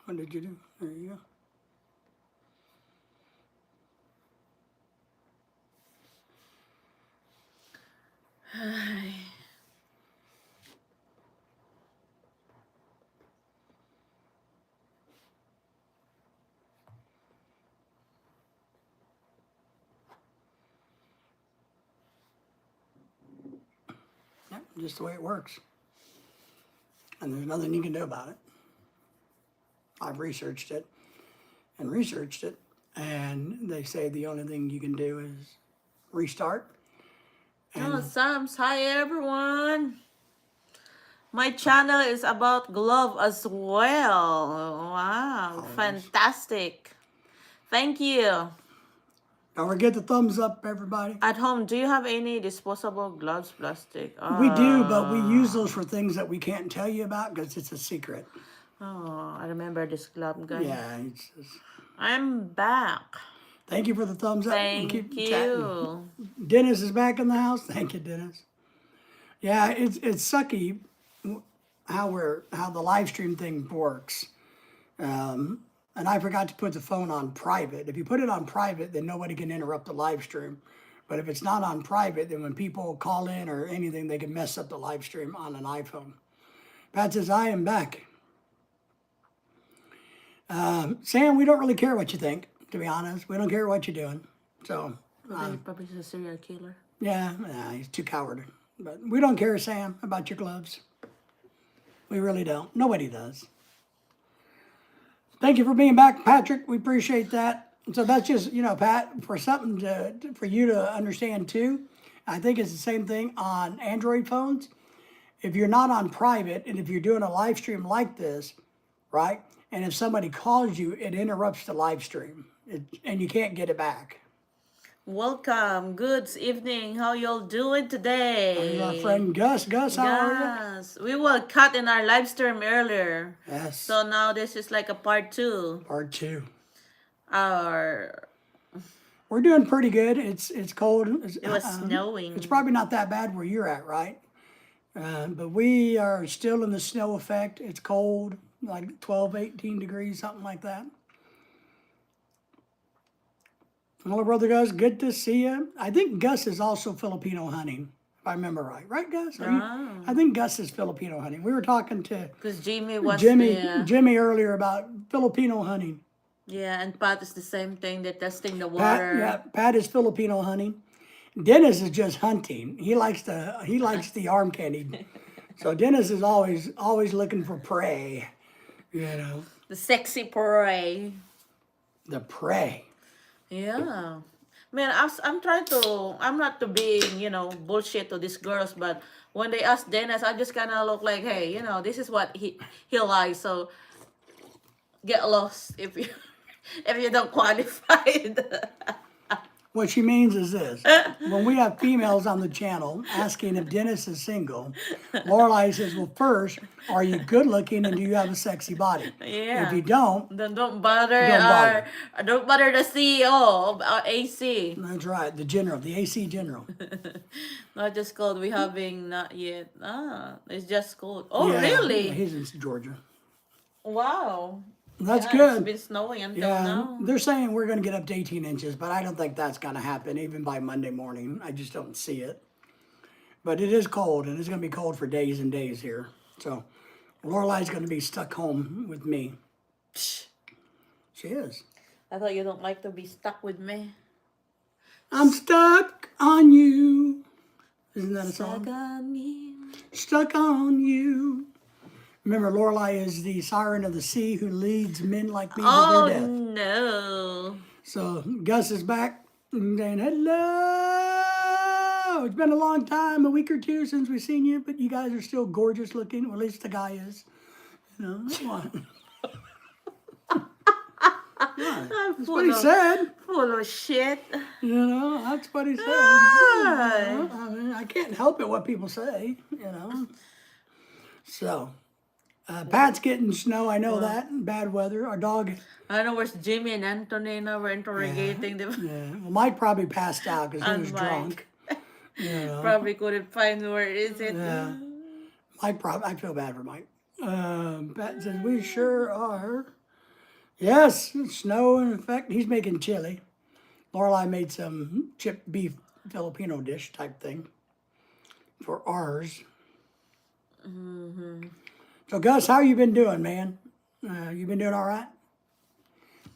What did you do? There you go. Yep, just the way it works. And there's nothing you can do about it. I've researched it and researched it, and they say the only thing you can do is restart. Oh, And Sams, hi everyone. My channel is about glove as well. Wow, always. fantastic. Thank you. Don't forget the thumbs up, everybody. At home, do you have any disposable gloves, plastic? We do, but we use those for things that we can't tell you about because it's a secret. Oh, I remember this glove guy. Yeah, it's just, I'm back. thank you for the thumbs up and Thank keep chatting. you. Dennis is back in the house. Thank you, Dennis. Yeah, it's sucky how the live stream thing works. And I forgot to put the phone on private. If you put it on private, then nobody can interrupt the live stream. But if it's not on private, then when people call in or anything, they can mess up the live stream on an iPhone. Pat says, I am back. Sam, we don't really care what you think, to be honest. We don't care what you're doing. So, Okay, probably a serial killer. yeah, he's too cowardly. But we don't care, Sam, about your gloves. We really don't. Nobody does. Thank you for being back, Patrick. We appreciate that. So that's just, Pat, for something for you to understand too. I think it's the same thing on Android phones. If you're not on private and if you're doing a live stream like this, right? And if somebody calls you, it interrupts the live stream and you can't get it back. Welcome. Good evening. How y'all doing There's our today? friend Gus. Gus, how are you? Yes, we were cut in our live stream earlier. Yes, So now this is like a part two. part two. Our We're doing pretty good. It's cold. it was snowing. It's probably not that bad where you're at, right? But we are still in the snow effect. It's cold, like 12, 18 degrees, something like that. Hello, Brother Gus. Good to see you. I think Gus is also Filipino hunting, if I remember right. Right, Gus? I think Gus is Filipino hunting. We were talking to Because Jimmy was Jimmy there. Jimmy earlier about Filipino hunting. Yeah, and Pat is the same thing. They're testing the Pat, water. yeah, Pat is Filipino hunting. Dennis is just hunting. He likes the arm candy. So Dennis is always looking for prey. The sexy prey. The prey. Yeah. Man, I'm trying to, I'm not to being, bullshit to these girls, but when they ask Dennis, I just kind of look like, hey, this is what he likes, so get lost if you if you don't qualify. What she means is this: when we have females on the channel asking if Dennis is single, Lorelai says, "Well, first, are you good looking and do you have a sexy body? Yeah. If you don't, Then don't bother don't bother." don't bother the CEO of our AC. That's right, the general, the AC general. Not just called, we having not yet. It's just called. Oh, Yeah, really? he's in Georgia. Wow. That's Yeah, good. it's been snowing until Yeah, now. they're saying we're going to get up to 18 inches, but I don't think that's going to happen even by Monday morning. I just don't see it. But it is cold, and it's going to be cold for days and days here. So Lorelai's going to be stuck home with me. She is. I thought you don't like to be stuck with me. I'm stuck on you. Isn't that a Stuck song? on me. Stuck on you. Remember, Lorelai is the siren of the sea who leads men like me to Oh their death. no. So Gus is back and saying, hello. It's been a long time, a week or two since we've seen you, but you guys are still gorgeous looking. Or at least the guy is. What? That's what he said. Full of shit. That's what he said. I mean, I can't help it what people say, So, Pat's getting snow, I know that, and bad weather. Our dog, I don't know where's Jimmy and Antonina were interrogating them. well, Mike probably passed out because he And was Mike. drunk. Probably couldn't find where is it. Yeah. I feel bad for Mike. Pat says, we sure are. Yes, snow. In fact, he's making chili. Lorelai made some chipped beef Filipino dish type thing for ours. So, Gus, how you been doing, man? You been doing all right?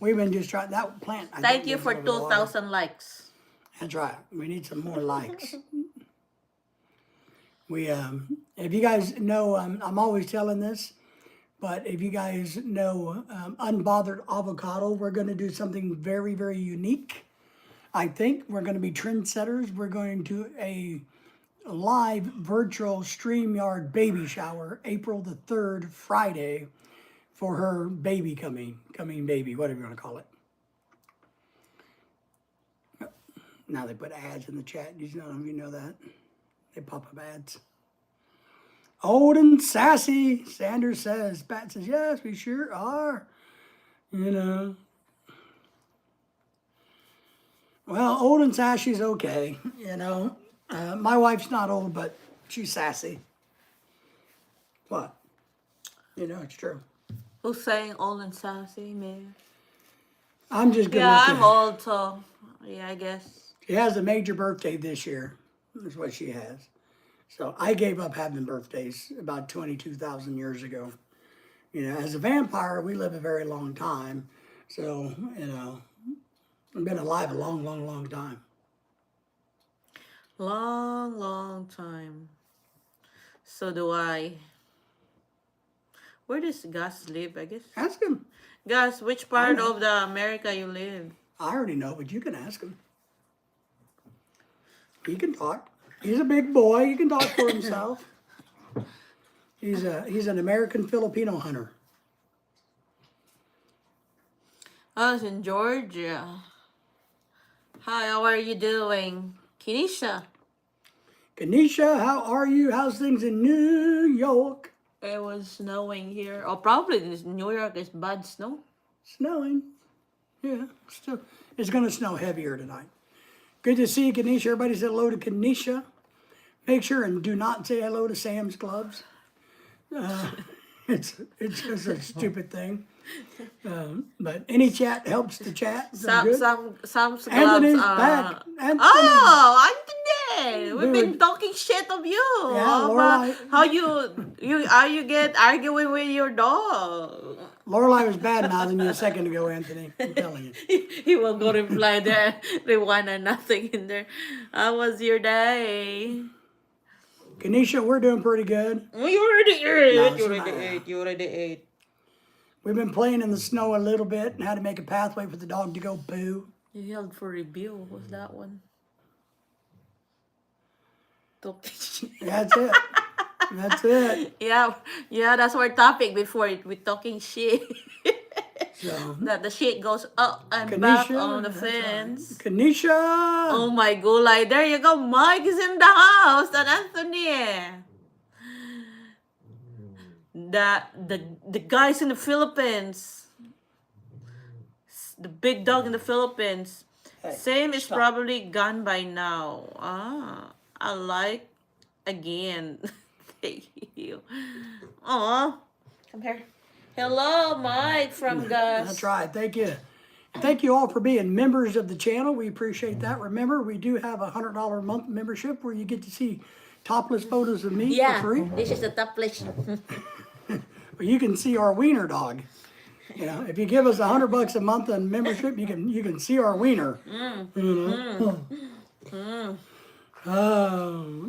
We've been just trying that plant. I Thank think you lives for over the water. 2,000 likes. That's right. We need some more likes. We, if you guys know, I'm always telling this, but if you guys know unbothered avocado, we're going to do something very, very unique. I think we're going to be trendsetters. We're going to a live virtual StreamYard baby shower, April the 3rd, Friday, for her baby coming baby, whatever you want to call it. Now they put ads in the chat. You know that. They pop up ads. Old and sassy, Sanders says. Pat says, yes, we sure are. You know. Well, old and sassy's okay. You know. My wife's not old, but she's sassy. What? You know, it's true. Who's saying old and sassy, man? I'm just good Yeah, looking. I'm old, so yeah, I guess. She has a major birthday this year. That's what she has. So I gave up having birthdays about 22,000 years ago. You know, as a vampire, we live a very long time. So, you know, I've been alive a long, long, long time. Long, long time. So do I. Where does Gus live, I guess? Ask him. Gus, which part know. of the America you live? I already know, but you can ask him. He can talk. He's a big boy. He can talk for himself. He's an American Filipino hunter. I was in Georgia. Hi, how are you doing? Kenisha. Kanisha, how are you? How's things in New York? It was snowing here. Oh, probably this New York is bad snow. Snowing. Yeah, still. It's going to snow heavier tonight. Good to see you, Kanisha. Everybody say hello to Kanisha. Make sure and do not say hello to Sam's Clubs. It's just a stupid thing. But any chat helps the chat. So good. Some gloves. Anthony's back. Anthony. Oh, Anthony, we've been Dude. talking shit of you. Yeah, About Lorelai. how you get arguing with your dog. Lorelai was bad mouthing you a second ago, Anthony. I'm telling you. He will go reply there. Rewind and nothing in there. How was your day? Kanisha, we're doing pretty good. Oh, you already ate. No, you she's already not. ate. You already ate. We've been playing in the snow a little bit and how to make a pathway for the dog to go poo. You held for review. What was that one? Talking shit. That's it. That's it. Yeah, that's our topic before it. We're talking shit. So, That the shit goes up and back Kanisha, on the that's right. fence. Kanisha. Oh my god, there you go. Mike is in the house. And Anthony. The guys in the Philippines. The big dog in the Philippines. Hey, Same is stop. probably gone by now. I like again. Thank you. Aw. Come here. Hello, Mike from Gus. That's right. Thank you. Thank you all for being members of the channel. We appreciate that. Remember, we do have a $100 a month membership where you get to see topless photos of me Yeah, for free. this is the top place. Or you can see our wiener dog. You know, if you give us $100 a month in membership, you can see our wiener. You know?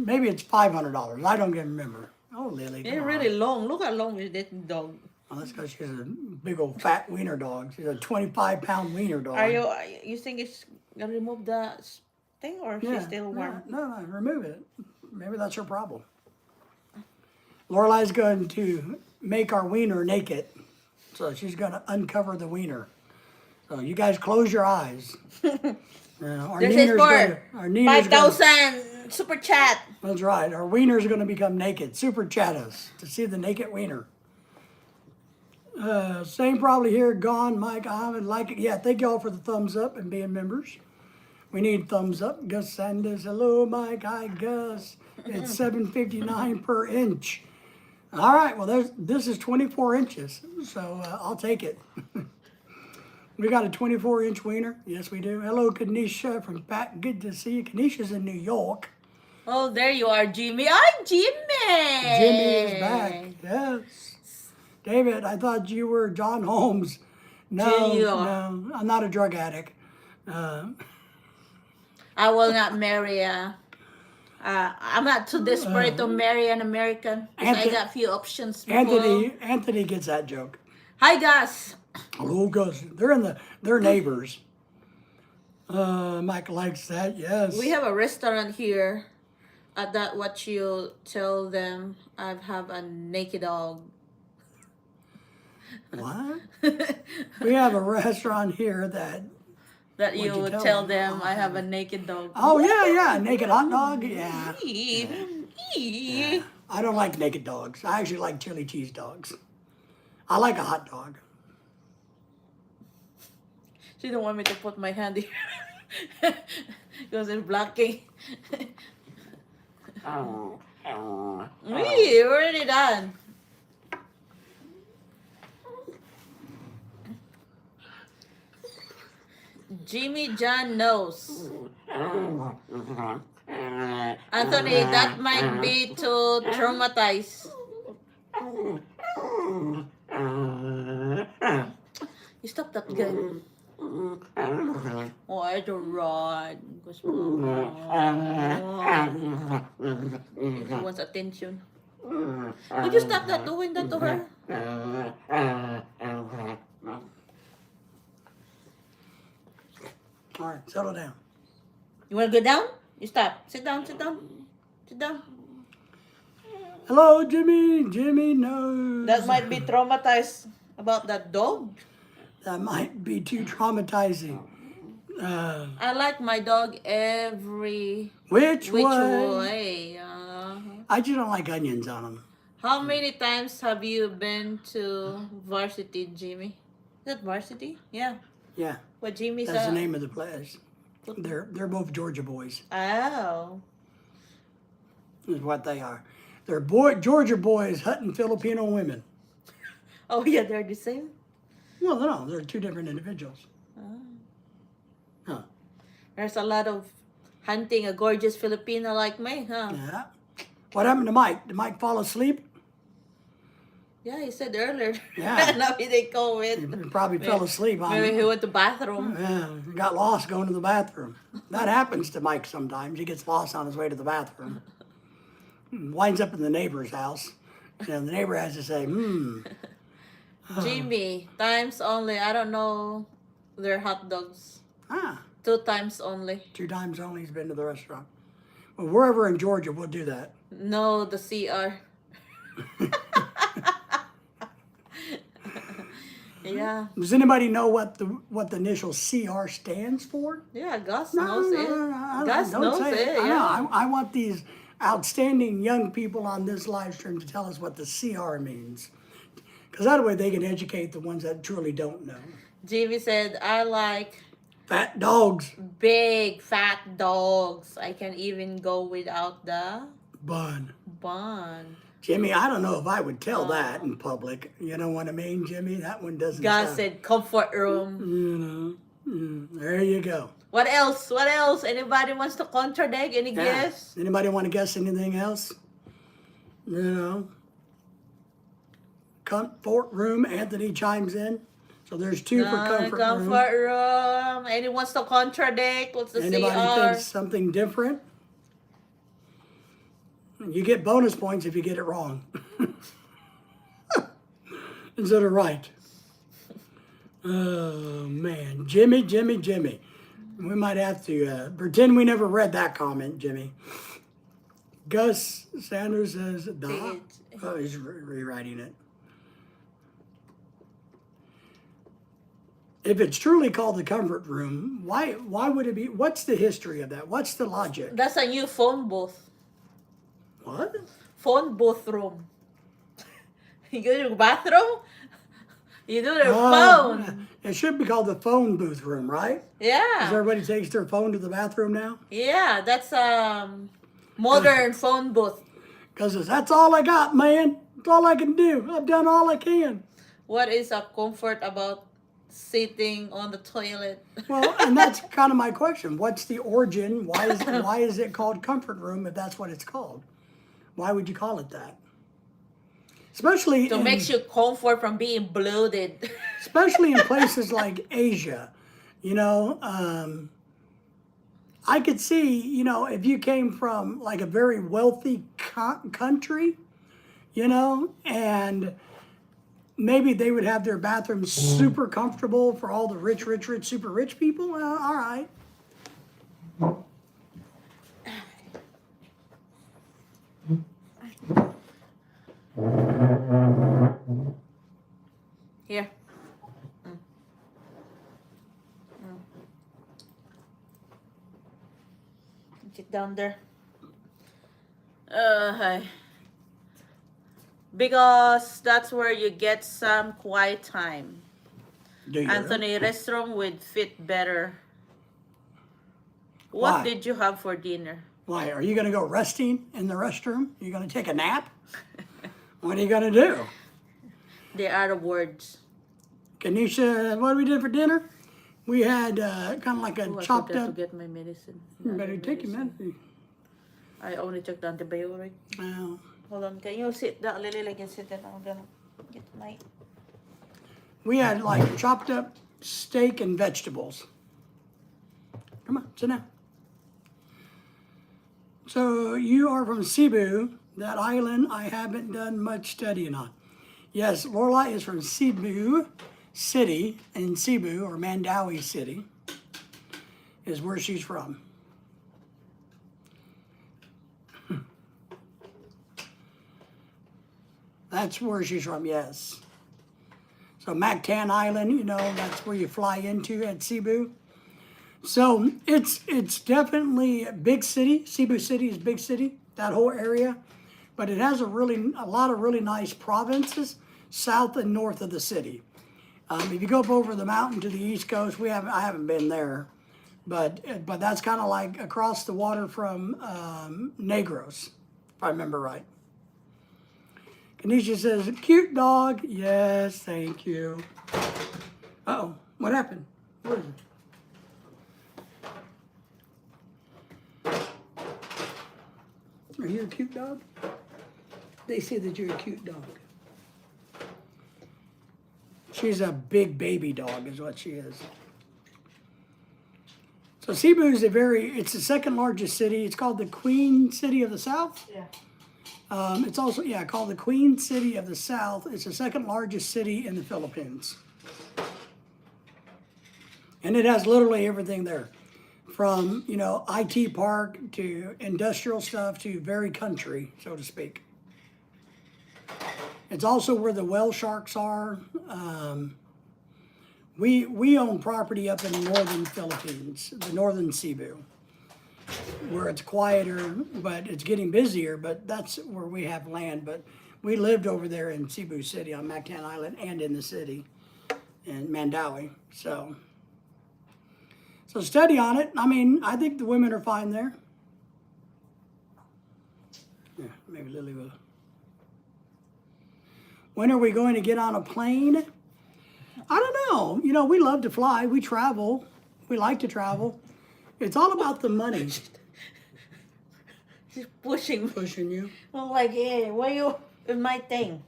Maybe it's $500. I don't even remember. Oh, Lily. It's come on. really long. Look how long is that dog. Oh, that's because she's a big old fat wiener dog. She's a 25-pound wiener dog. You think it's gonna remove the thing or she's still warm? No, remove it. Maybe that's her problem. Lorelai's going to make our wiener naked. So she's going to uncover the wiener. So you guys close your eyes. Our This is neener's for gonna- our neener's gonna- 5,000 super chat. That's right. Our wiener's going to become naked. Super chat us to see the naked wiener. Same probably here. Gone, Mike. I would like it. Yeah, thank you all for the thumbs up and being members. We need thumbs up. Gus Sanders. Hello, Mike. Hi, Gus. It's $7.59 per inch. All right. Well, this is 24 inches. So I'll take it. We got a 24-inch wiener. Yes, we do. Hello, Kanisha from Pat. Good to see you. Kanisha's in New York. Oh, there you are, Jimmy. Hi, Jimmy. Jimmy is back. Yes. David, I thought you were John Holmes. No, You. no, I'm not a drug addict. I will not marry I'm not too desperate to marry an American. 'Cause I Anthony- got few options. Before. Anthony gets that joke. Hi, Gus. Hello, Gus. They're neighbors. Mike likes that. Yes. We have a restaurant here. At that, what you tell them, I have a naked dog. What? We have a restaurant here that. That What'd you you would tell tell them? them, I have a naked dog. Oh yeah, naked hot dog. Yeah. Yeah. I don't like naked dogs. I actually like chili cheese dogs. I like a hot dog. She don't want me to put my hand here because it's blocking. We're already done. Jimmy John knows. Anthony, that might be too traumatized. You stop that gun. Oh, I don't run. He wants attention. Would you stop that doing that to her? All right, settle down. You want to go down? You stop. Sit down, sit down. Sit down. Hello, Jimmy. Jimmy knows. That might be traumatized about that dog. That might be too traumatizing. I like my dog every Which which way? way. I just don't like onions on them. How many times have you been to Varsity, Jimmy? Is that Varsity? Yeah. Yeah, What Jimmy's that's the name of the place. They're both Georgia boys. Oh. Is what they are. They're Georgia boys hunting Filipino women. Oh yeah, they're the same. Well, no, they're two different individuals. Huh? There's a lot of hunting a gorgeous Filipino like me, huh? Yeah. What happened to Mike? Did Mike fall asleep? Yeah, he said earlier. Yeah. Now he didn't go He with. probably fell asleep on Maybe me. he went to bathroom. Yeah, got lost going to the bathroom. That happens to Mike sometimes. He gets lost on his way to the bathroom. Winds up in the neighbor's house. And the neighbor has to say, Jimmy, times only. I don't know their hot dogs. 2 times only. 2 times only he's been to the restaurant. Well, wherever in Georgia, we'll do that. No, the CR. Yeah. Does anybody know what the initial CR stands for? Yeah, Gus knows it. Gus don't knows say it, I know. yeah. I want these outstanding young people on this live stream to tell us what the CR means. Because that way they can educate the ones that truly don't know. Jimmy said, I like Fat dogs. big fat dogs. I can even go without the Bun. bun. Jimmy, I don't know if I would tell that in public. You know what I mean, Jimmy? That one doesn't Gus sound... said comfort room. You know, there you go. What else? What else? Anybody wants to contradict? Any Yeah. guess? Anybody want to guess anything else? You know? Comfort room, Anthony chimes in. So there's 2 for comfort room. Comfort room. Anyone wants to contradict? What's the Anybody CR? thinks something different? You get bonus points if you get it wrong. Instead of right. Oh, man. Jimmy. We might have to pretend we never read that comment, Jimmy. Gus Sanders says, "Duh." Oh, he's rewriting it. If it's truly called the comfort room, why would it be? What's the history of that? What's the logic? That's a new phone booth. What? Phone booth room. You go to the bathroom, you do their phone. It should be called the phone booth room, right? Because Yeah. everybody takes their phone to the bathroom now? Yeah, that's modern phone booth. Because that's all I got, man. That's all I can do. I've done all I can. What is a comfort about sitting on the toilet. Well, and that's kind of my question. What's the origin? Why is it called comfort room if that's what it's called? Why would you call it that? Especially To in, make you comfort from being bloated. especially in places like Asia, you know, I could see, you know, if you came from like a very wealthy country, you know, and maybe they would have their bathrooms super comfortable for all the rich, super rich people. Well, all right. Here. Sit down there. Hi. Because that's where you get some quiet time. Do you? Anthony, restroom would fit better. What Why? did you have for dinner? Why? Are you going to go resting in the restroom? Are you going to take a nap? What are you going to do? They are the words. Kanisha, what we did for dinner? We had kind of like a Oh, I chopped forgot up. to get my medicine. You better take your medicine. I only took the antibiotic. Well, Hold on, can you sit down, Lily? I can sit down. I'm gonna get my. we had like chopped up steak and vegetables. Come on, sit down. So you are from Cebu, that island I haven't done much studying on. Yes, Lorelai is from Cebu City, in Cebu, or Mandawi City, is where she's from. That's where she's from, yes. So Mactan Island, you know, that's where you fly into at Cebu. So it's definitely a big city. Cebu City is a big city, that whole area. But it has a lot of really nice provinces south and north of the city. If you go up over the mountain to the east coast, I haven't been there, but that's kind of like across the water from Negros, if I remember right. Kanisha says, cute dog. Yes, thank you. Uh-oh, what happened? What is it? Are you a cute dog? They say that you're a cute dog. She's a big baby dog is what she is. So Cebu is it's the second largest city. It's called the Queen City of the South. Yeah. It's also, called the Queen City of the South. It's the second largest city in the Philippines. And it has literally everything there. From, IT park to industrial stuff to very country, so to speak. It's also where the whale sharks are. We own property up in the northern Philippines, the northern Cebu, where it's quieter, but it's getting busier, but that's where we have land. But we lived over there in Cebu City on Mactan Island and in the city in Mandawi. So study on it. I mean, I think the women are fine there. Yeah, maybe Lily will. When are we going to get on a plane? I don't know. We love to fly. We travel. We like to travel. It's all about the money. She's pushing me. Pushing you. I'm like, hey, why you in my thing?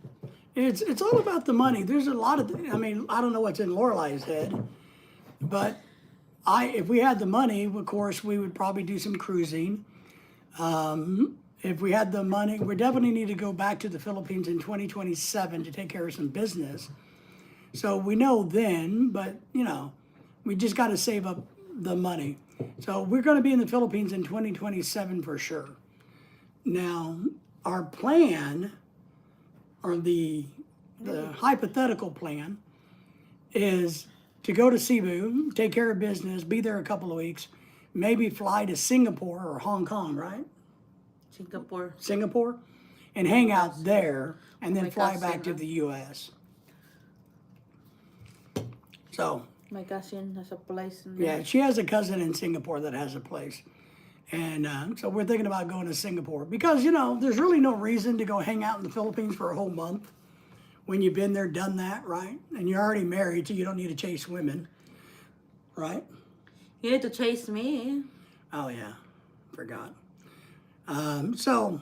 It's all about the money. There's a lot of, I don't know what's in Lorelai's head, but if we had the money, of course, we would probably do some cruising. If we had the money, we definitely need to go back to the Philippines in 2027 to take care of some business. So we know then, but we just got to save up the money. So we're going to be in the Philippines in 2027 for sure. Now, our plan, or the hypothetical plan, is to go to Cebu, take care of business, be there a couple of weeks, maybe fly to Singapore or Hong Kong, right? Singapore, and hang out there, and then fly back to the U.S. So. My cousin has a place in Yeah, she has a cousin in Singapore that has a place. And so we're thinking about going to Singapore because, there's really no reason to go hang out in the Philippines for a whole month when you've been there, done that, right? And you're already married, so you don't need to chase women, right? You need to chase me. Oh yeah, forgot. So,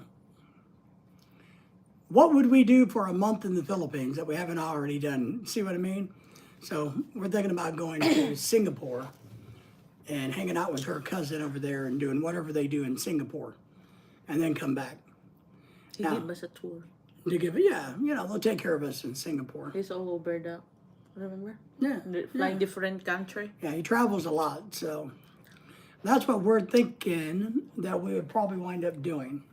what would we do for a month in the Philippines that we haven't already done? See what I mean? So we're thinking about going to Singapore and hanging out with her cousin over there and doing whatever they do in Singapore, and then come back. He Now, gave us a tour. to give it, yeah, they'll take care of us in Singapore. He's all over the, remember? Yeah, Flying different country. yeah, he travels a lot, so that's what we're thinking that we would probably wind up doing.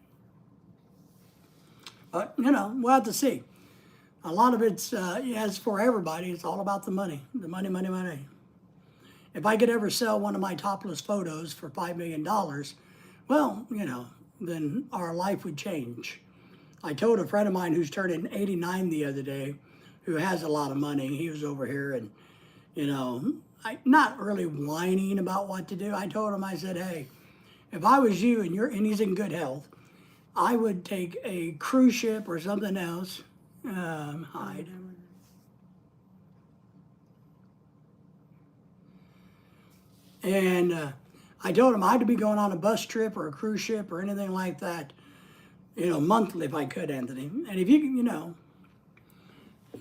But we'll have to see. A lot of it's, as for everybody, it's all about the money. The money, money, money. If I could ever sell one of my topless photos for $5 million, well, then our life would change. I told a friend of mine who's turning 89 the other day, who has a lot of money, he was over here and, not really whining about what to do. I told him, I said, hey, if I was you and he's in good health, I would take a cruise ship or something else, hide. And I told him I'd be going on a bus trip or a cruise ship or anything like that, monthly if I could, Anthony. And if you,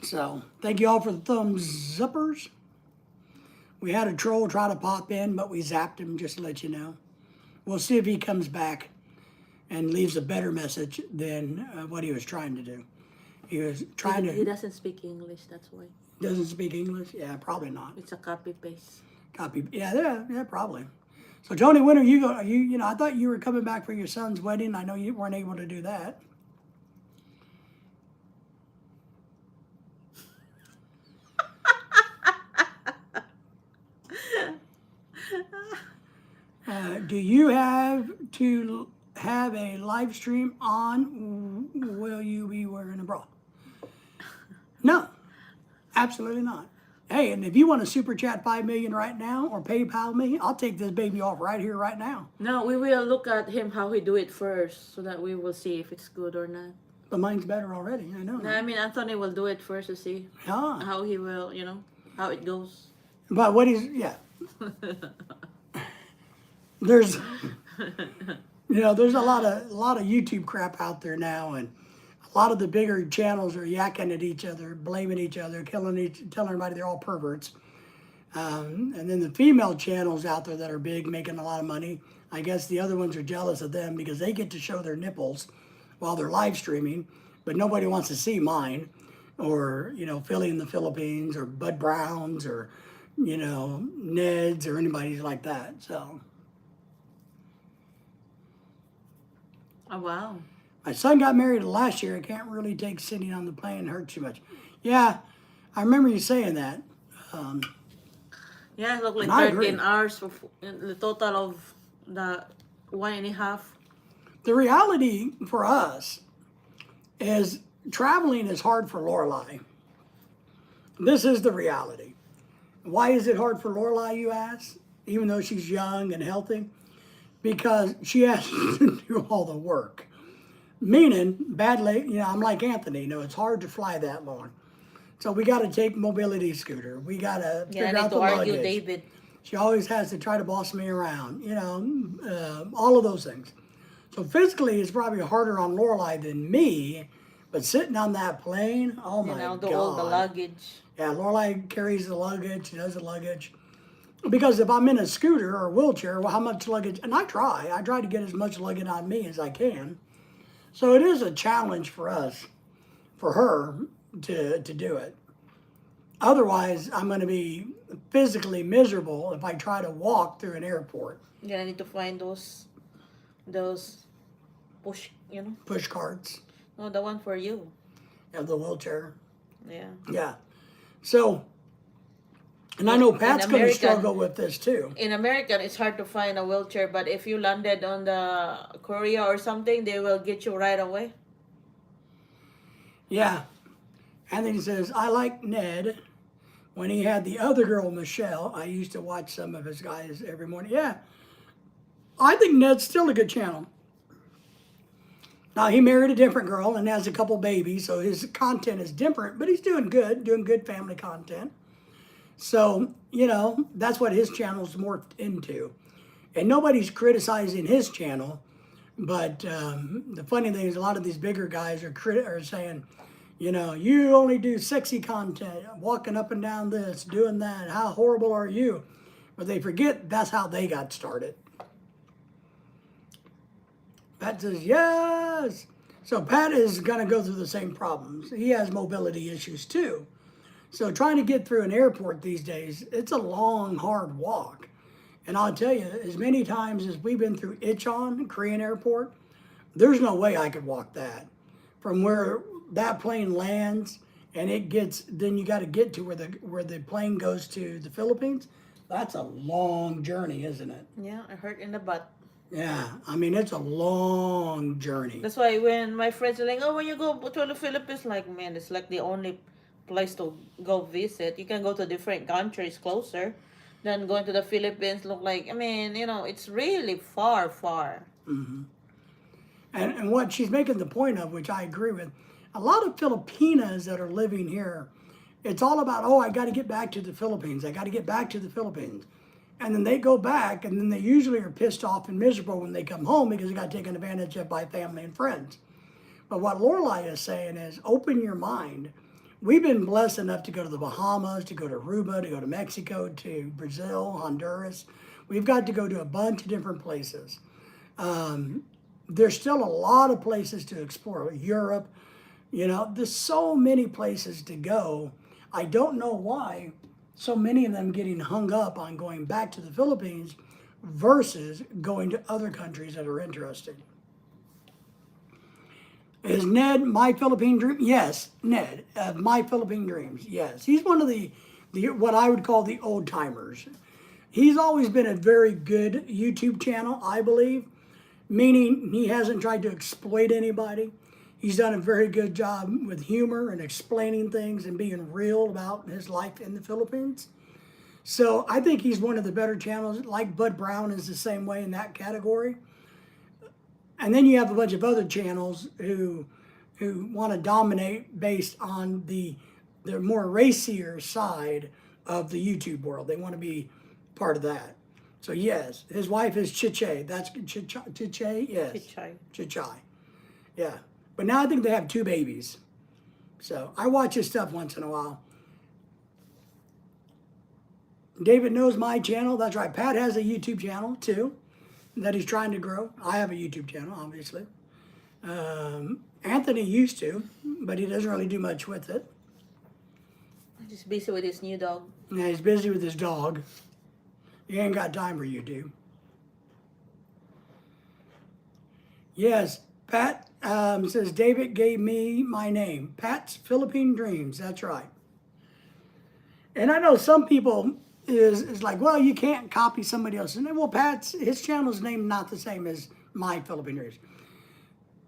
so thank you all for the thumbs uppers. We had a troll try to pop in, but we zapped him, just to let you know. We'll see if he comes back and leaves a better message than what he was trying to do. He was trying He to, doesn't speak English, that's why. doesn't speak English? Yeah, probably not. It's a copy paste. Copy, yeah, probably. So Tony, when are you going? I thought you were coming back for your son's wedding. I know you weren't able to do that. Do you have to have a live stream on? Will you be wearing a bra? No, absolutely not. Hey, and if you want to super chat 5 million right now or PayPal me, I'll take this baby off right here, right now. No, we will look at him how he do it first, so that we will see if it's good or not. But mine's better already. I know. No, I mean Anthony will do it first to see Yeah. how he will, how it goes. But what he's, yeah. There's, there's a lot of YouTube crap out there now, and a lot of the bigger channels are yakking at each other, blaming each other, telling everybody they're all perverts. And then the female channels out there that are big, making a lot of money, I guess the other ones are jealous of them because they get to show their nipples while they're live streaming, but nobody wants to see mine, or Philly in the Philippines, or Bud Browns, or Ned's, or anybody like that. So. Oh, wow. My son got married last year. I can't really take sitting on the plane. It hurts too much. Yeah, I remember you saying that. Yeah, it looked like And I agree. 13 hours for the total of the 1.5. The reality for us is traveling is hard for Lorelai. This is the reality. Why is it hard for Lorelai, you ask? Even though she's young and healthy? Because she has to do all the work. Meaning, badly, I'm like Anthony, it's hard to fly that long. So we got to take mobility scooter. We got to Yeah, I figure need out to the argue luggage. David. She always has to try to boss me around, all of those things. So physically, it's probably harder on Lorelai than me, but sitting on that plane, oh my God. All the luggage. Yeah, Lorelai carries the luggage, she does the luggage. Because if I'm in a scooter or a wheelchair, well, how much luggage? And I try to get as much luggage on me as I can. So it is a challenge for us, for her, to do it. Otherwise, I'm going to be physically miserable if I try to walk through an airport. Yeah, I need to find those push, Push carts. No, the one for you. Of the wheelchair. Yeah. Yeah. So, and I know Pat's going to American- struggle with this too. In America, it's hard to find a wheelchair, but if you landed on the Korea or something, they will get you right away. Yeah. And then he says, I like Ned. When he had the other girl, Michelle, I used to watch some of his guys every morning. Yeah. I think Ned's still a good channel. Now he married a different girl and has a couple babies, so his content is different, but he's doing good family content. So, that's what his channel's morphed into. And nobody's criticizing his channel, but the funny thing is a lot of these bigger guys are saying, you only do sexy content, walking up and down this, doing that. How horrible are you? But they forget that's how they got started. Pat says, yes. So Pat is going to go through the same problems. He has mobility issues too. So trying to get through an airport these days, it's a long, hard walk. And I'll tell you, as many times as we've been through Incheon, Korean airport, there's no way I could walk that. From where that plane lands and then you got to get to where the plane goes to the Philippines. That's a long journey, isn't it? Yeah, I hurt in the butt. Yeah, I mean, it's a long journey. That's why when my friends are like, oh, when you go to the Philippines, like, man, it's like the only place to go visit. You can go to different countries closer than going to the Philippines. Look like, I mean, it's really far, far. And what she's making the point of, which I agree with, a lot of Filipinas that are living here, it's all about, oh, I got to get back to the Philippines. I got to get back to the Philippines. And then they go back, and then they usually are pissed off and miserable when they come home because they got taken advantage of by family and friends. But what Lorelai is saying is, open your mind. We've been blessed enough to go to the Bahamas, to go to Aruba, to go to Mexico, to Brazil, Honduras. We've got to go to a bunch of different places. There's still a lot of places to explore. Europe, there's so many places to go. I don't know why so many of them getting hung up on going back to the Philippines versus going to other countries that are interested. Is Ned My Philippine Dream? Yes, Ned, My Philippine Dreams. Yes, he's one of the what I would call the old timers. He's always been a very good YouTube channel, I believe, meaning he hasn't tried to exploit anybody. He's done a very good job with humor and explaining things and being real about his life in the Philippines. So I think he's one of the better channels. Like Bud Brown is the same way in that category. And then you have a bunch of other channels who want to dominate based on the more racier side of the YouTube world. They want to be part of that. So yes, his wife is Chiche. That's Chiche, yes. Chichai. Yeah. But now I think they have 2 babies. So I watch his stuff once in a while. David knows my channel. That's right. Pat has a YouTube channel too that he's trying to grow. I have a YouTube channel, obviously. Anthony used to, but he doesn't really do much with it. Just busy with his new dog. Yeah, he's busy with his dog. He ain't got time for YouTube. Yes, Pat says, David gave me my name. Pat's Philippine Dreams. That's right. And I know some people is like, well, you can't copy somebody else. And well, his channel's name not the same as My Philippine Dreams.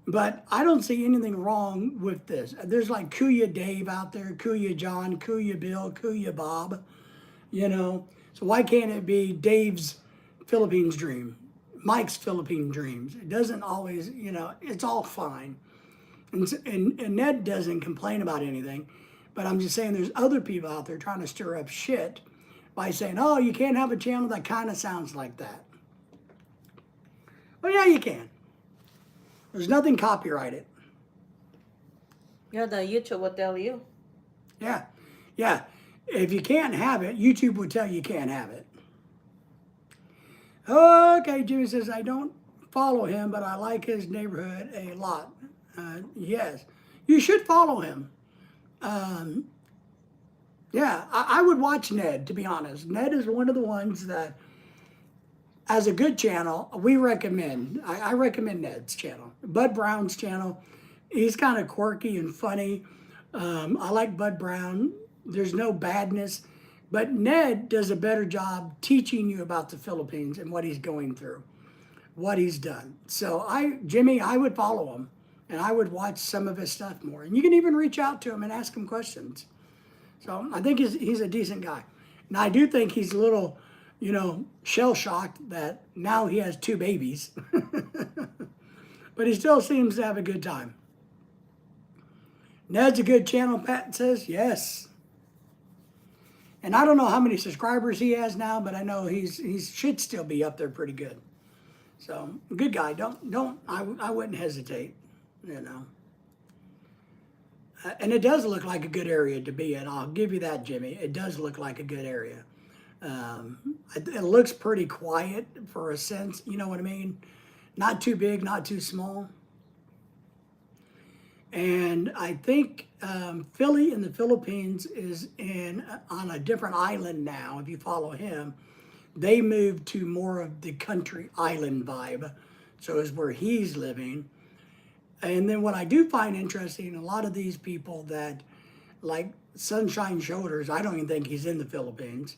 But I don't see anything wrong with this. There's like Kuya Dave out there, Kuya John, Kuya Bill, Kuya Bob, So why can't it be Dave's Philippines Dream? Mike's Philippine Dreams. It doesn't always, it's all fine. And Ned doesn't complain about anything. But I'm just saying there's other people out there trying to stir up shit by saying, oh, you can't have a channel that kind of sounds like that. Well, yeah, you can. There's nothing copyrighted. Yeah, the YouTube will tell you. Yeah. Yeah. If you can't have it, YouTube will tell you can't have it. Okay, Jimmy says, I don't follow him, but I like his neighborhood a lot. Yes, you should follow him. Yeah, I would watch Ned, to be honest. Ned is one of the ones that, as a good channel, we recommend. I recommend Ned's channel. Bud Brown's channel, he's kind of quirky and funny. I like Bud Brown. There's no badness. But Ned does a better job teaching you about the Philippines and what he's going through, what he's done. So Jimmy, I would follow him and I would watch some of his stuff more. And you can even reach out to him and ask him questions. So I think he's a decent guy. And I do think he's a little, shell-shocked that now he has 2 babies. But but he still seems to have a good time. Ned's a good channel, Pat says. Yes. And I don't know how many subscribers he has now, but I know he should still be up there pretty good. So good guy. I wouldn't hesitate, you know. And it does look like a good area to be in. I'll give you that, Jimmy. It does look like a good area. It looks pretty quiet for a sense. You know what I mean? Not too big, not too small. And I think Philly in the Philippines is on a different island now. If you follow him, they moved to more of the country island vibe. So is where he's living. And then what I do find interesting, a lot of these people that like Sunshine Shoulders, I don't even think he's in the Philippines.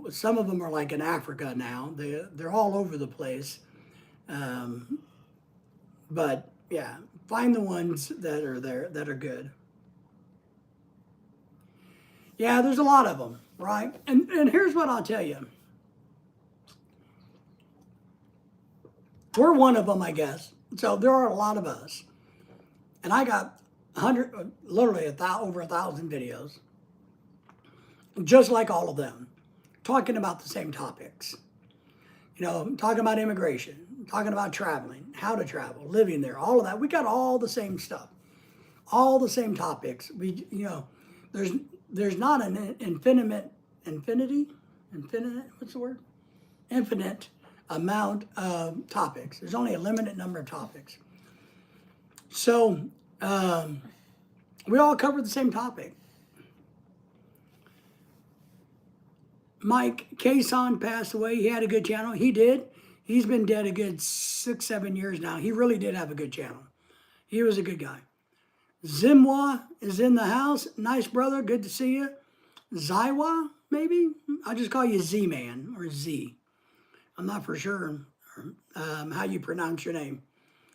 Some of them are like in Africa now. They're all over the place. But yeah, find the ones that are there that are good. Yeah, there's a lot of them, right? And here's what I'll tell you. We're one of them, I guess. So there are a lot of us. And I got literally over 1,000 videos, just like all of them, talking about the same topics. You know, talking about immigration, talking about traveling, how to travel, living there, all of that. We got all the same stuff, all the same topics. There's not an infinite amount of topics. There's only a limited number of topics. So we all cover the same topic. Mike Kason passed away. He had a good channel. He did. He's been dead a good 6-7 years now. He really did have a good channel. He was a good guy. Zimwa is in the house. Nice brother. Good to see you. Zywa, maybe? I'll just call you Z-Man or Z. I'm not for sure how you pronounce your name.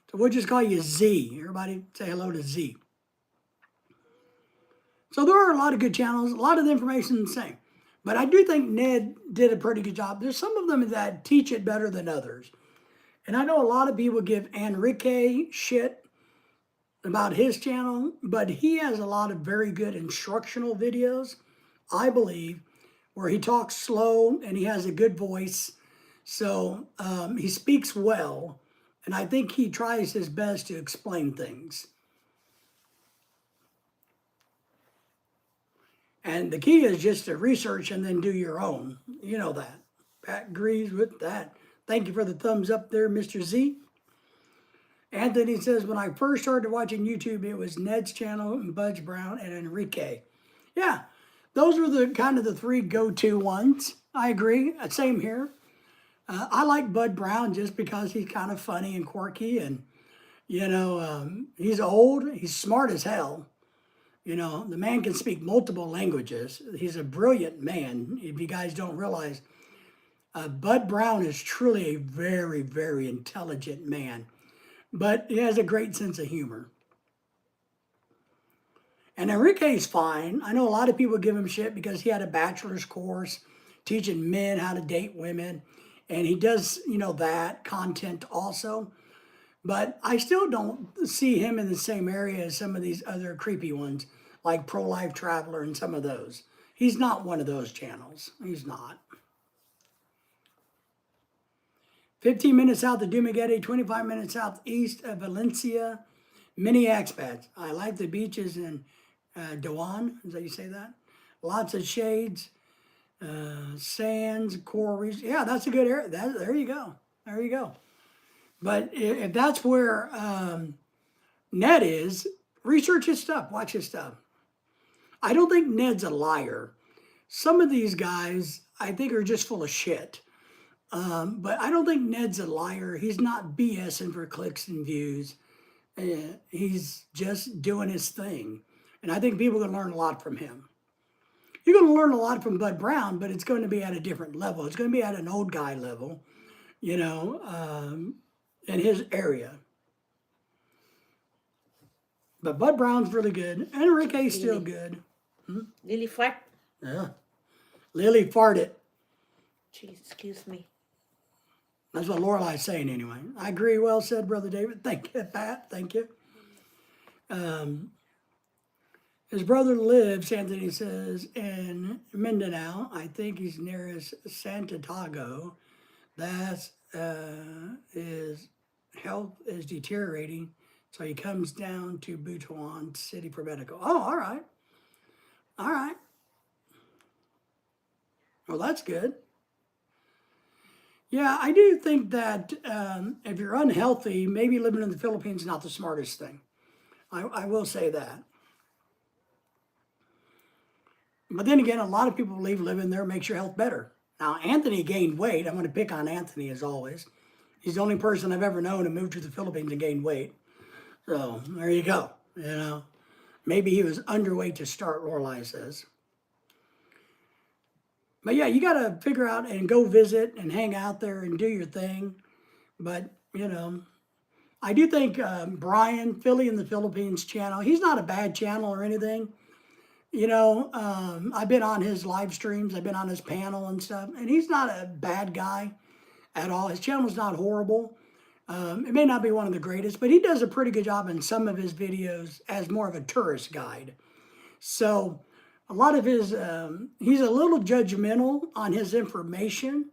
So we'll just call you Z. Everybody say hello to Z. So there are a lot of good channels. A lot of the information is the same. But I do think Ned did a pretty good job. There's some of them that teach it better than others. And I know a lot of people give Enrique shit about his channel, but he has a lot of very good instructional videos, I believe, where he talks slow and he has a good voice. So he speaks well, and I think he tries his best to explain things. And the key is just to research and then do your own. You know that. Pat agrees with that. Thank you for the thumbs up there, Mr. Z. Anthony says, when I first started watching YouTube, it was Ned's channel, and Budge Brown, and Enrique. Yeah, those were the kind of the three go-to ones. I agree. Same here. I like Bud Brown just because he's kind of funny and quirky, and, you know, he's old. He's smart as hell. You know, the man can speak multiple languages. He's a brilliant man. If you guys don't realize, Bud Brown is truly a very, very intelligent man. But he has a great sense of humor. And Enrique's fine. I know a lot of people give him shit because he had a bachelor's course teaching men how to date women. And he does, you know, that content also. But I still don't see him in the same area as some of these other creepy ones, like Pro-Life Traveler and some of those. He's not one of those channels. He's not. 15 minutes south of Dumaguete, 25 minutes southeast of Valencia. Many expats. I like the beaches in Dewan. Is that you say that? Lots of shades, sands, coral reefs. Yeah, that's a good area. There you go. There you go. But if that's where Ned is, research his stuff, watch his stuff. I don't think Ned's a liar. Some of these guys, I think, are just full of shit. But I don't think Ned's a liar. He's not BSing for clicks and views. He's just doing his thing. And I think people can learn a lot from him. You're going to learn a lot from Bud Brown, but it's going to be at a different level. It's going to be at an old guy level, you know, in his area. But Bud Brown's really good. Enrique's still good. Lily fart. Yeah. Lily farted. Jeez, excuse me. That's what Lorelai's saying anyway. I agree. Well said, Brother David. Thank you, Pat. Thank you. His brother lives, Anthony says, in Mindanao. I think he's nearest Santiago. That's his health is deteriorating, so he comes down to Butuan City for medical. Oh, all right. All right. Well, that's good. Yeah, I do think that if you're unhealthy, maybe living in the Philippines is not the smartest thing. I will say that. But then again, a lot of people believe living there makes your health better. Now, Anthony gained weight. I'm going to pick on Anthony as always. He's the only person I've ever known who moved to the Philippines and gained weight. So there you go. You know, maybe he was underweight to start, Lorelai says. But yeah, you got to figure out and go visit and hang out there and do your thing. But, you know, I do think Brian, Philly in the Philippines channel, he's not a bad channel or anything. You know, I've been on his live streams, I've been on his panel and stuff, and he's not a bad guy at all. His channel's not horrible. It may not be one of the greatest, but he does a pretty good job in some of his videos as more of a tourist guide. So a lot of his, he's a little judgmental on his information.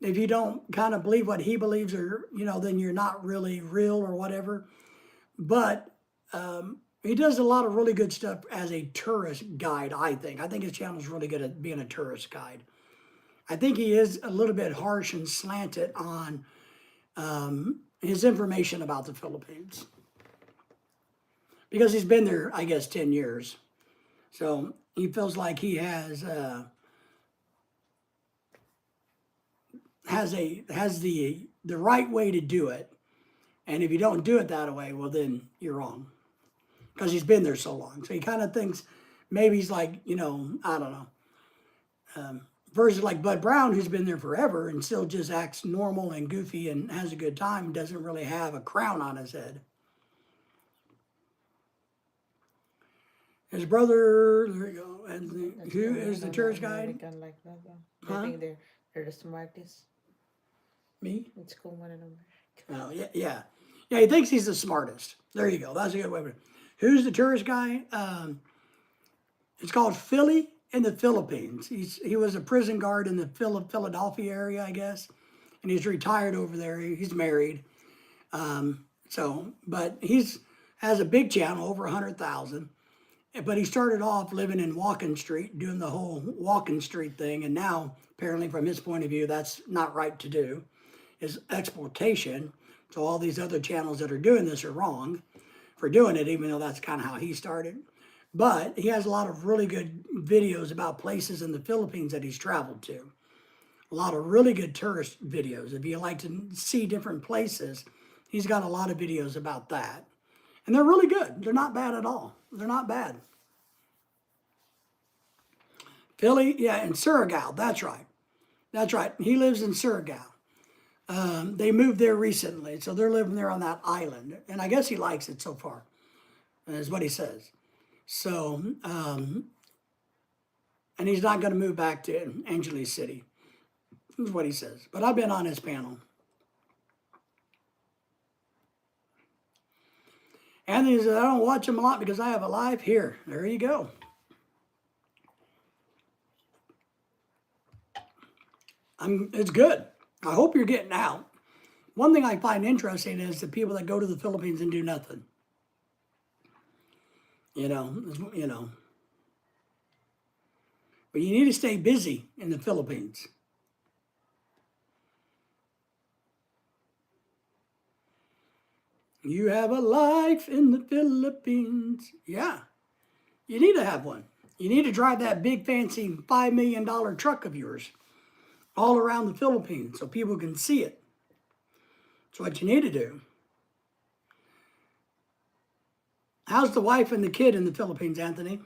If you don't kind of believe what he believes, or, you know, then you're not really real or whatever. But he does a lot of really good stuff as a tourist guide, I think. I think his channel is really good at being a tourist guide. I think he is a little bit harsh and slanted on his information about the Philippines. Because he's been there, I guess, 10 years. So he feels like he has the right way to do it. And if you don't do it that way, well, then you're wrong. Because he's been there so long. So he kind of thinks maybe he's like, you know, I don't know. Versus like Bud Brown, who's been there forever and still just acts normal and goofy and has a good time, doesn't really have a crown on his head. His brother, there you go. And who is the tourist guide? Like that, Huh? I think they're the smartest. Me? It's called one in America. Oh, yeah, yeah. Yeah, he thinks he's the smartest. There you go. That's a good way to put it. Who's the tourist guy? It's called Philly in the Philippines. He was a prison guard in the Philadelphia area, I guess. And he's retired over there. He's married. But has a big channel, over 100,000. But he started off living in Walking Street, doing the whole Walking Street thing. And now, apparently, from his point of view, that's not right to do. It's exploitation. So all these other channels that are doing this are wrong for doing it, even though that's kind of how he started. But he has a lot of really good videos about places in the Philippines that he's traveled to. A lot of really good tourist videos. If you like to see different places, he's got a lot of videos about that. And they're really good. They're not bad at all. They're not bad. Philly, yeah, in Surigao, that's right. That's right. He lives in Surigao. They moved there recently, so they're living there on that island. And I guess he likes it so far, is what he says. So, and he's not going to move back to Angeles City, is what he says. But I've been on his panel. Anthony says, I don't watch him a lot because I have a live here. There you go. It's good. I hope you're getting out. One thing I find interesting is the people that go to the Philippines and do nothing. You know. But you need to stay busy in the Philippines. You have a life in the Philippines. Yeah, you need to have one. You need to drive that big fancy $5 million truck of yours all around the Philippines so people can see it. That's what you need to do. How's the wife and the kid in the Philippines, Anthony?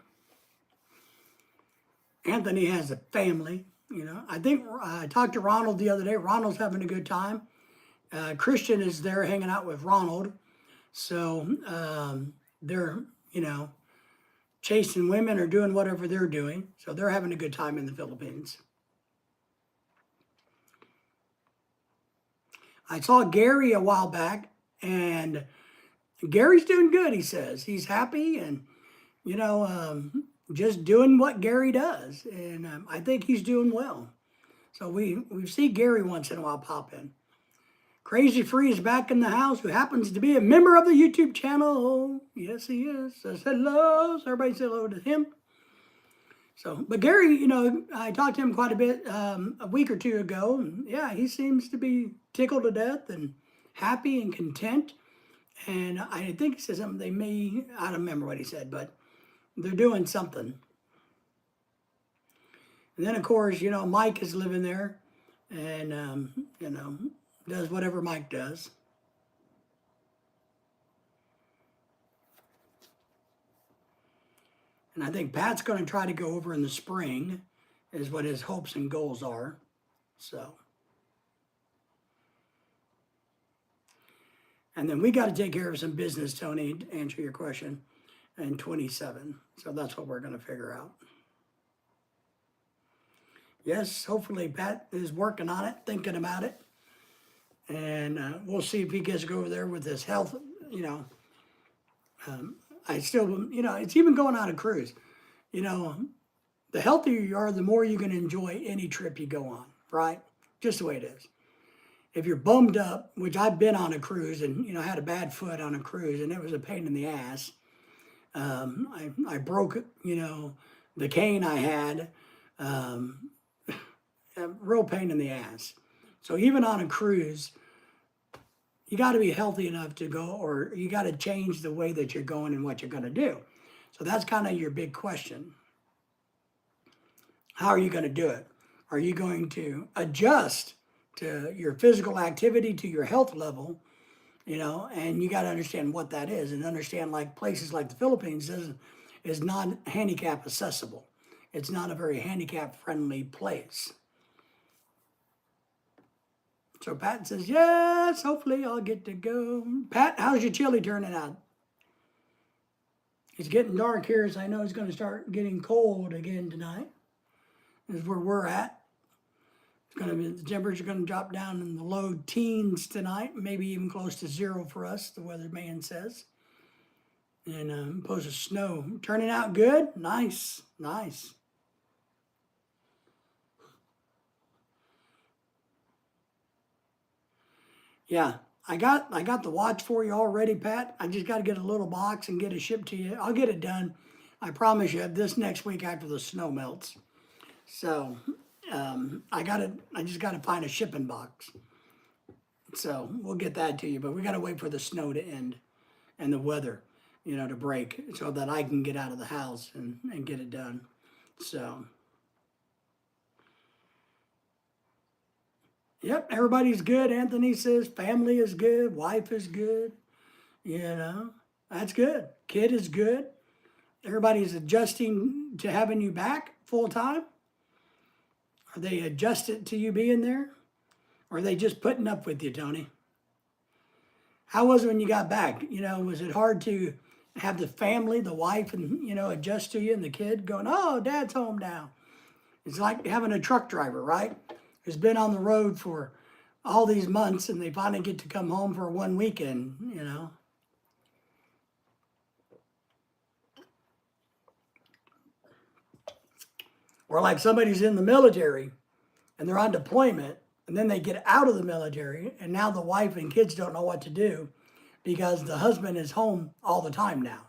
Anthony has a family, you know. I think I talked to Ronald the other day. Ronald's having a good time. Christian is there hanging out with Ronald. So they're, you know, chasing women or doing whatever they're doing. So they're having a good time in the Philippines. I saw Gary a while back, and Gary's doing good, he says. He's happy and, you know, just doing what Gary does. And I think he's doing well. So we see Gary once in a while pop in. Crazy Free is back in the house, who happens to be a member of the YouTube channel. Yes, he is. Says hello. So everybody say hello to him. So, but Gary, you know, I talked to him quite a bit a week or two ago, and yeah, he seems to be tickled to death and happy and content. And I think he said something. I don't remember what he said, but they're doing something. And then, of course, you know, Mike is living there, and you know, does whatever Mike does. And I think Pat's going to try to go over in the spring, is what his hopes and goals are. So. And then we got to take care of some business, Tony, to answer your question, in 27. So that's what we're going to figure out. Yes, hopefully Pat is working on it, thinking about it. And we'll see if he gets to go over there with his health, you know. I still, you know, it's even going on a cruise. You know, the healthier you are, the more you can enjoy any trip you go on, right? Just the way it is. If you're bummed up, which I've been on a cruise and, you know, had a bad foot on a cruise and it was a pain in the ass. I broke, you know, the cane I had, a real pain in the ass. So even on a cruise, you got to be healthy enough to go, or you got to change the way that you're going and what you're going to do. So that's kind of your big question. How are you going to do it? Are you going to adjust to your physical activity, to your health level, you know, and you got to understand what that is, and understand like places like the Philippines is not handicap accessible. It's not a very handicap friendly place. So Pat says, yes, hopefully I'll get to go. Pat, how's your chili turning out? It's getting dark here, so I know it's going to start getting cold again tonight. This is where we're at. It's going to be, the temperature's going to drop down in the low teens tonight, maybe even close to 0 for us, the weatherman says. And supposed to snow. Turning out good? Nice, nice. Yeah, I got the watch for you already, Pat. I just got to get a little box and get it shipped to you. I'll get it done. I promise you, this next week after the snow melts. So I just got to find a shipping box. So we'll get that to you, but we got to wait for the snow to end and the weather, you know, to break so that I can get out of the house and get it done. So. Yep, everybody's good. Anthony says family is good, wife is good. You know, that's good. Kid is good. Everybody's adjusting to having you back full time. Are they adjusted to you being there? Or are they just putting up with you, Tony? How was it when you got back? You know, was it hard to have the family, the wife, and, you know, adjust to you and the kid going, oh, dad's home now? It's like having a truck driver, right? Who's been on the road for all these months and they finally get to come home for one weekend, you know. Or like somebody's in the military and they're on deployment and then they get out of the military and now the wife and kids don't know what to do because the husband is home all the time now.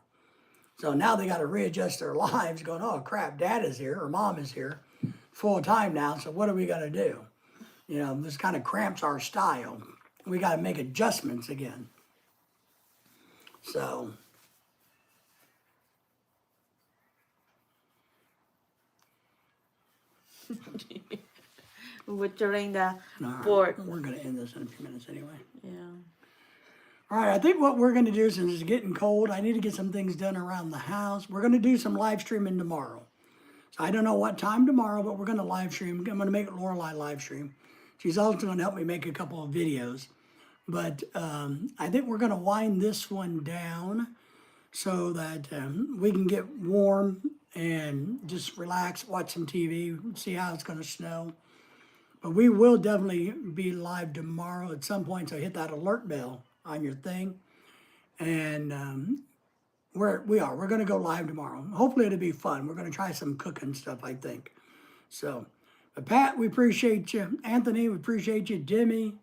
So now they got to readjust their lives going, oh crap, dad is here or mom is here full time now, so what are we going to do? You know, this kind of cramps our style. We got to make adjustments again. So, Butchering the all right, pork. we're going to end this in a few minutes anyway. Yeah. All right, I think what we're going to do, since it's getting cold, I need to get some things done around the house. We're going to do some live streaming tomorrow. So I don't know what time tomorrow, but we're going to live stream. I'm going to make Lorelai live stream. She's also going to help me make a couple of videos. But I think we're going to wind this one down so that we can get warm and just relax, watch some TV, see how it's going to snow. But we will definitely be live tomorrow at some point, so hit that alert bell on your thing. And we're going to go live tomorrow. Hopefully it'll be fun. We're going to try some cooking stuff, I think. So, but Pat, we appreciate you. Anthony, we appreciate you. Demi,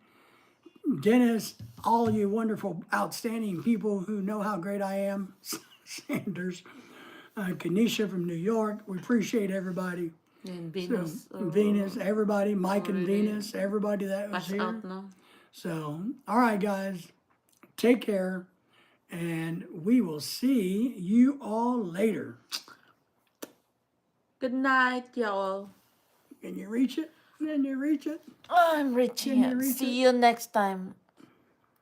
Dennis, all you wonderful, outstanding people who know how great I am. Sanders, Kenesha from New York. We appreciate everybody. And So, Venus. Venus, everybody, Mike and already Venus, everybody that was pass here. out now. So, all right, guys, take care, and we will see you all later. Good night, y'all. Can you reach it? Can you reach it? I'm reaching Can you it. reach See you next time.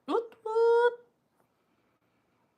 Woot woot.